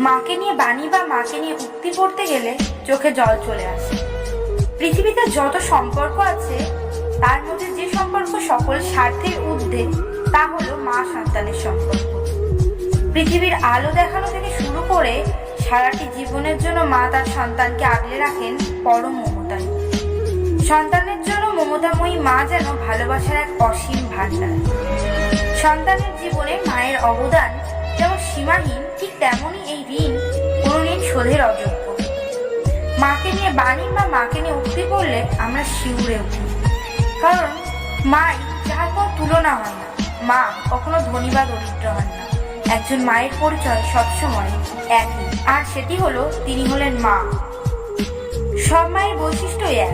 মাকে নিয়ে বাণী বা মাকে নিয়ে উক্তি পড়তে গেলে চোখে জল চলে আসে। পৃথিবীতে যত সম্পর্ক আছে তার মধ্যে যে সম্পর্ক সকল স্বার্থের ঊর্ধ্বে তা হলো মা সন্তানের সম্পর্ক। পৃথিবীর আলো দেখানো থেকে শুরু করে সারাটি জীবনের জন্য মা তার সন্তানকে আগলে রাখেন পরম মমতায়। সন্তানের জন্য মমতাময়ী মা যেন ভালোবাসার এক অসীম ভাণ্ডার। সন্তানের জীবনে মায়ের অবদান যেমন সীমাহীন, ঠিক তেমনই এই ঋণ কোনোদিন শোধের অযোগ্য। মাকে নিয়ে বাণী বা মাকে নিয়ে উক্তি পড়লে আমরা শিউরে উঠি, কারণ মাই যার কোনো তুলনা হয় না। মা কখনো ধনী বা দরিদ্র হন না। একজন মায়ের পরিচয় সবসময় একই, আর সেটি হলো তিনি হলেন মা। সব মায়ের বৈশিষ্ট্যই এক।